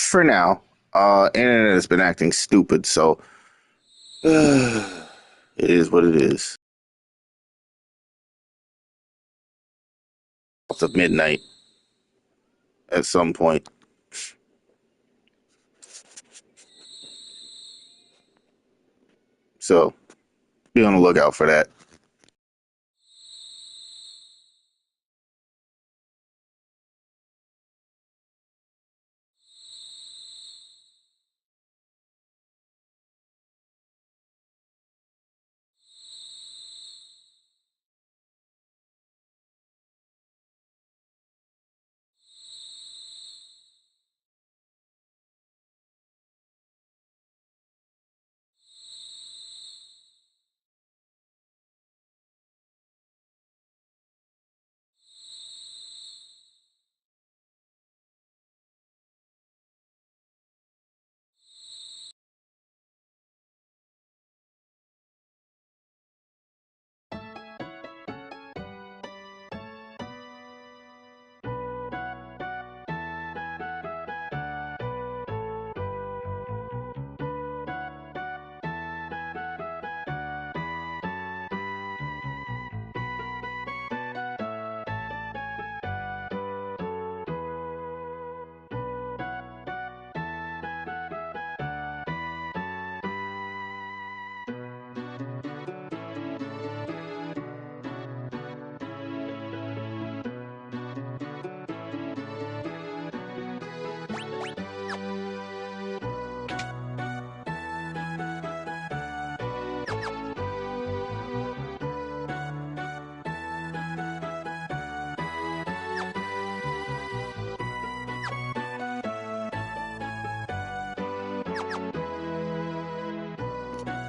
for now. Internet has been acting stupid, so it is what it is. It's of midnight at some point. So be on the lookout for that.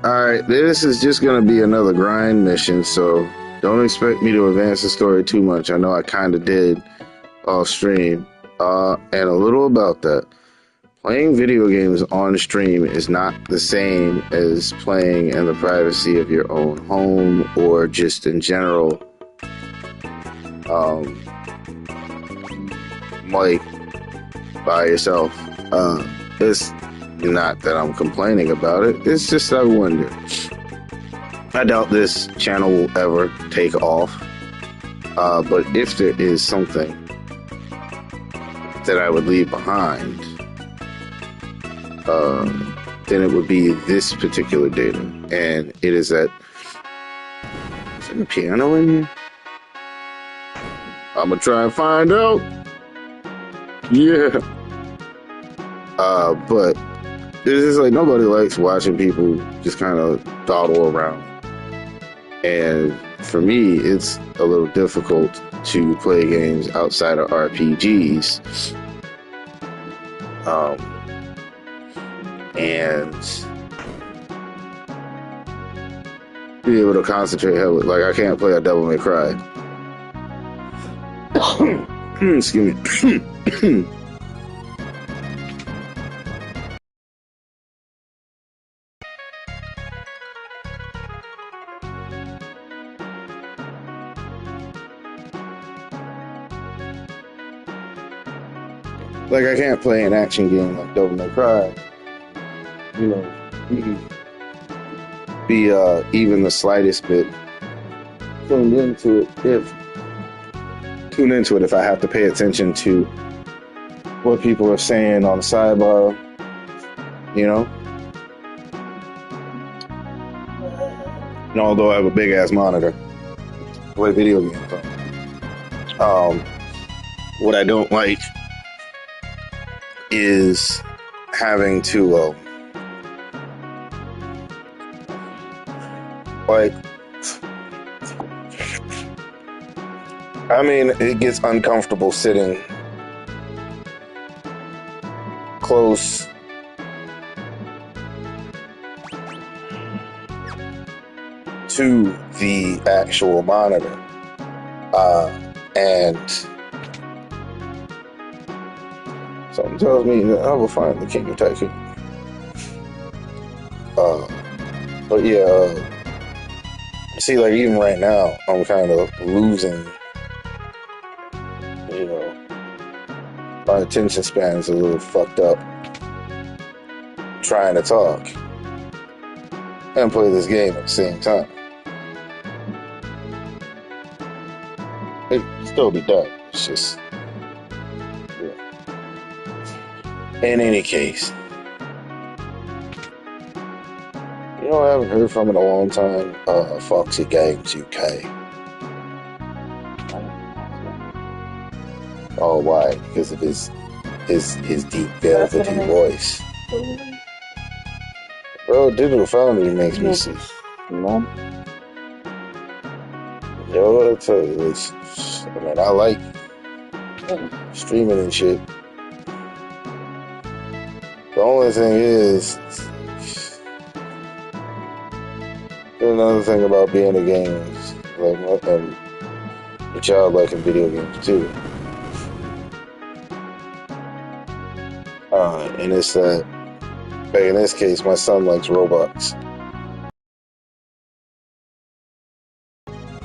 Alright, this is just gonna be another grind mission, so don't expect me to advance the story too much. I know I kinda did off stream. And a little about that. Playing video games on stream is not the same as playing in the privacy of your own home or just in general. Like by yourself. It's not that I'm complaining about it. It's just I wonder. I doubt this channel will ever take off. But if there is something that I would leave behind, then it would be this particular data. And it is that. Is there a piano in here? I'm gonna try and find out. Yeah. But it's just like nobody likes watching people just kind of dawdle around. And for me, it's a little difficult to play games outside of RPGs. And be able to concentrate heavily. Like I can't play a Devil May Cry. Excuse me. Like I can't play an action game like Devil May Cry. You know, be even the slightest bit tuned into it if I have to pay attention to what people are saying on the sidebar, you know. And although I have a big ass monitor, play video games on. What I don't like is having to like, I mean, it gets uncomfortable sitting close to the actual monitor, and something tells me that I will find the King of Tycoon. But yeah, see, like even right now, I'm kind of losing. You know, my attention span is a little fucked up. trying to talk and play this game at the same time. It still be done. It's just, yeah. In any case, you know, I haven't heard from in a long time. Foxy Games UK. Oh, why? Because of his deep velvety voice. Bro, Digital Foundry makes me sick. No. Yo, what I tell you, I mean, I like streaming and shit. The only thing is, another thing about being a gamer, like, and your child liking video games too. And it's that, like in this case, my son likes Roblox.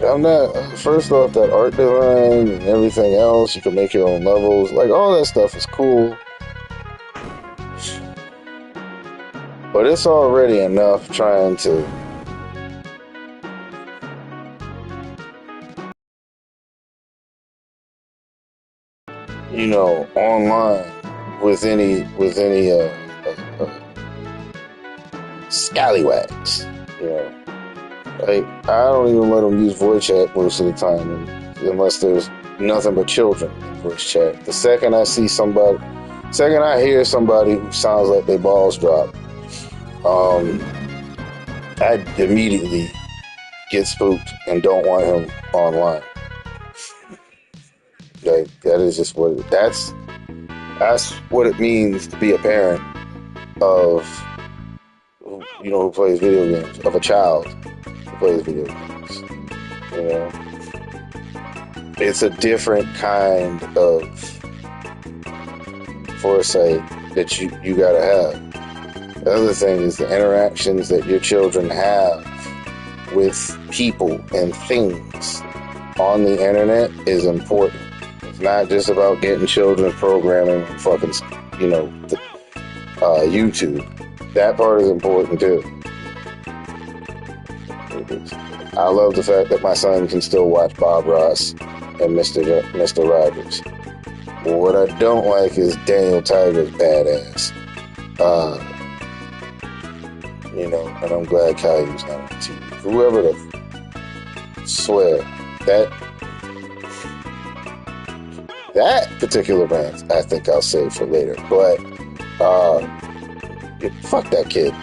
I'm not, first off, that art design and everything else, you can make your own levels, like all that stuff is cool. But it's already enough trying to, you know, online with any scallywags, you know. Like, I don't even let them use voice chat most of the time, unless there's nothing but children in voice chat. The second I hear somebody who sounds like their balls drop, I immediately get spooked and don't want him online. Like, that is just that's what it means to be a parent of, you know, who plays video games, of a child who plays video games. You know, it's a different kind of foresight that you gotta have. The other thing is the interactions that your children have with people and things on the internet is important. It's not just about getting children programming and fucking, you know, YouTube. That part is important too. I love the fact that my son can still watch Bob Ross and Mr. Rogers. But what I don't like is Daniel Tiger's badass. You know, and I'm glad Caillou's not on TV. Whoever the swear that particular band, I think I'll save for later. But fuck that kid.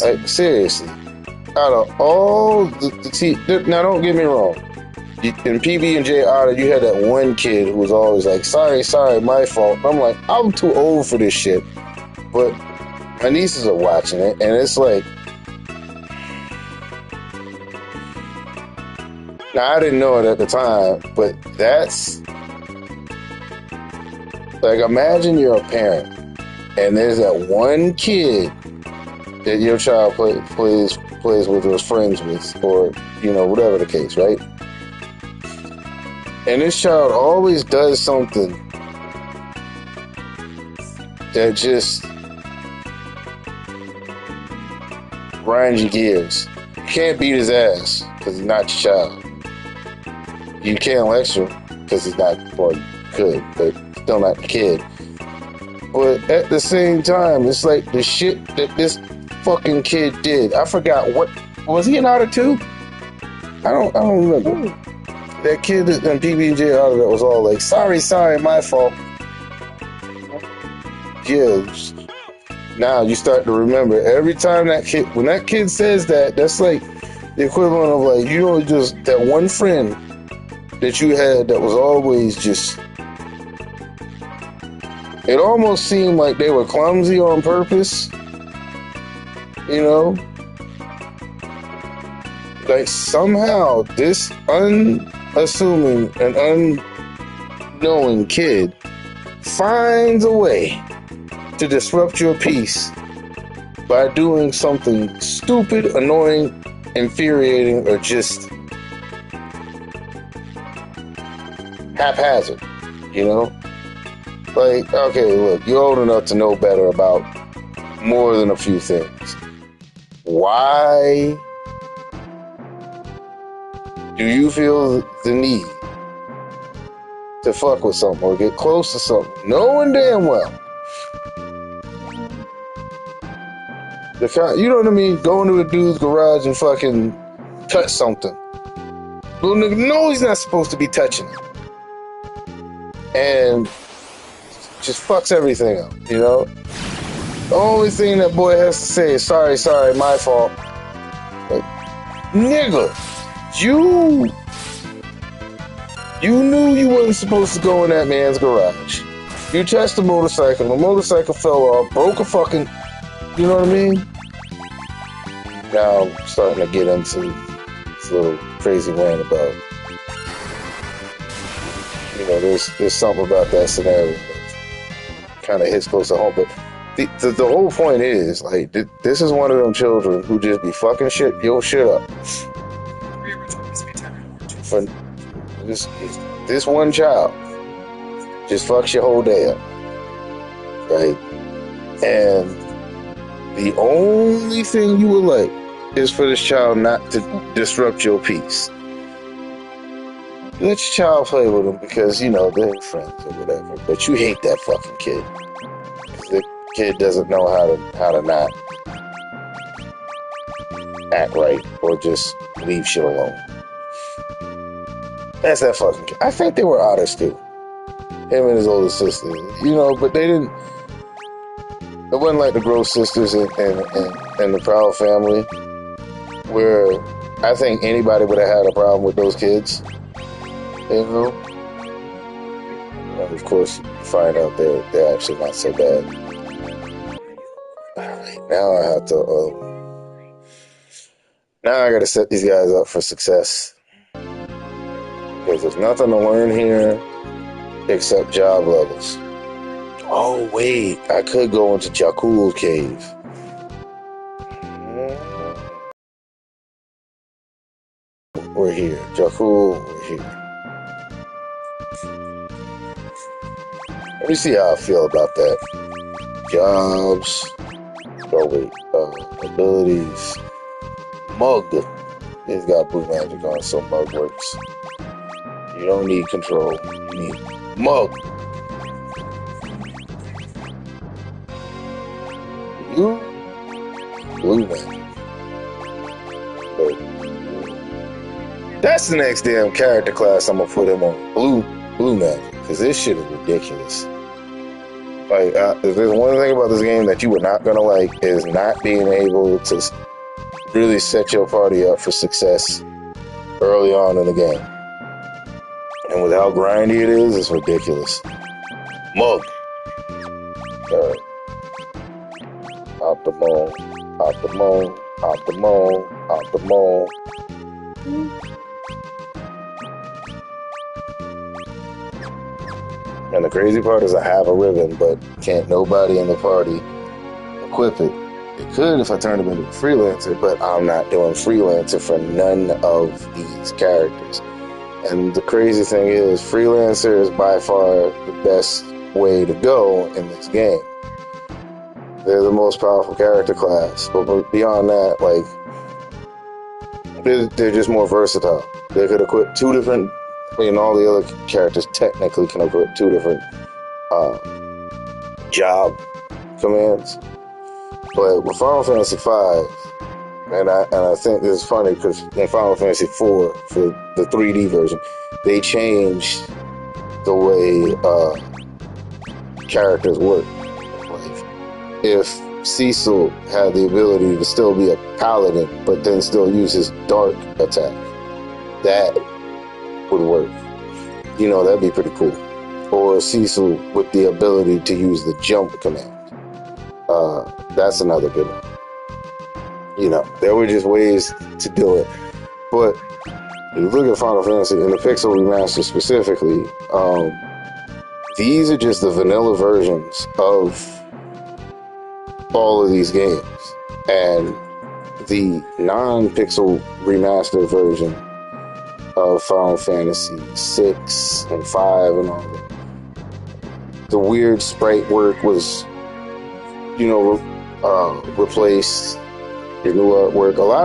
Like, seriously. Out of all the now don't get me wrong. In PB and J Otter, you had that one kid who was always like, sorry, my fault. I'm like, I'm too old for this shit. But my nieces are watching it, and it's like, now I didn't know it at the time, but that's like, imagine you're a parent, and there's that one kid that your child plays with or is friends with, or, you know, whatever the case, right? And this child always does something that just grinds your gears. You can't beat his ass because he's not your child. You can't lecture him because he's not, well, you could, but still not your kid. But at the same time, it's like the shit that this fucking kid did. I forgot what was he in Otter 2? I don't remember. That kid in PB&J Otter that was all like, sorry, my fault. Yeah. Now you start to remember every time when that kid says that, that's like the equivalent of, like, you know, just that one friend that you had that was always just, it almost seemed like they were clumsy on purpose. You know? Like, somehow this unassuming and unknowing kid finds a way to disrupt your peace by doing something stupid, annoying, infuriating, or just haphazard, you know? Like, okay, look, you're old enough to know better about more than a few things. Why do you feel the need to fuck with something or get close to something, knowing damn well you know what I mean? Going to a dude's garage and fucking touch something. Little nigga knows he's not supposed to be touching it. And just fucks everything up, you know? The only thing that boy has to say is sorry, my fault. Like, nigga, you knew you wasn't supposed to go in that man's garage. You touched the motorcycle fell off, broke a fucking, you know what I mean? Now I'm starting to get into this little crazy rant about, you know, there's something about that scenario that kind of hits close to home. But the whole point is, like, this is one of them children who just be fucking your shit up. For this one child just fucks your whole day up, right? And the only thing you would like is for this child not to disrupt your peace. Let your child play with them because, you know, they're friends or whatever. But you hate that fucking kid. Because the kid doesn't know how to not act right or just leave shit alone. That's that fucking kid. I think they were otters too. Him and his older sister. You know, but they didn't. It wasn't like the Gross Sisters and the Proud Family, where I think anybody would have had a problem with those kids. You know? And of course, you find out they're actually not so bad. Alright, now I have to, now I gotta set these guys up for success. Because there's nothing to learn here except job levels. Oh, wait, I could go into Jakul Cave. We're here. Jakul, we're here. Let me see how I feel about that. Jobs. Oh, wait. Abilities. Mug. He's got blue magic on, so Mug works. You don't need control. You need Mug. Blue magic. But that's the next damn character class I'm gonna put him on. Blue magic. Because this shit is ridiculous. Like, if there's one thing about this game that you were not gonna like is not being able to really set your party up for success early on in the game. And with how grindy it is, it's ridiculous. Mug. Alright. Optimal. And the crazy part is I have a ribbon, but can't nobody in the party equip it. It could if I turned him into a freelancer, but I'm not doing freelancer for none of these characters. And the crazy thing is, freelancer is by far the best way to go in this game. They're the most powerful character class, but beyond that, like, they're just more versatile. They could equip two different, all the other characters technically can equip two different job commands. But with Final Fantasy V, and I think this is funny because in Final Fantasy IV, for the 3D version, they changed the way characters work. Like, if Cecil had the ability to still be a paladin, but then still use his dark attack, that would work. You know, that'd be pretty cool. Or Cecil with the ability to use the jump command. That's another good one. You know, there were just ways to do it. But if you look at Final Fantasy and the Pixel Remaster specifically, these are just the vanilla versions of all of these games. And the non-Pixel Remaster version of Final Fantasy 6 and 5 and all that, the weird sprite work was, you know, replace your new artwork. A lot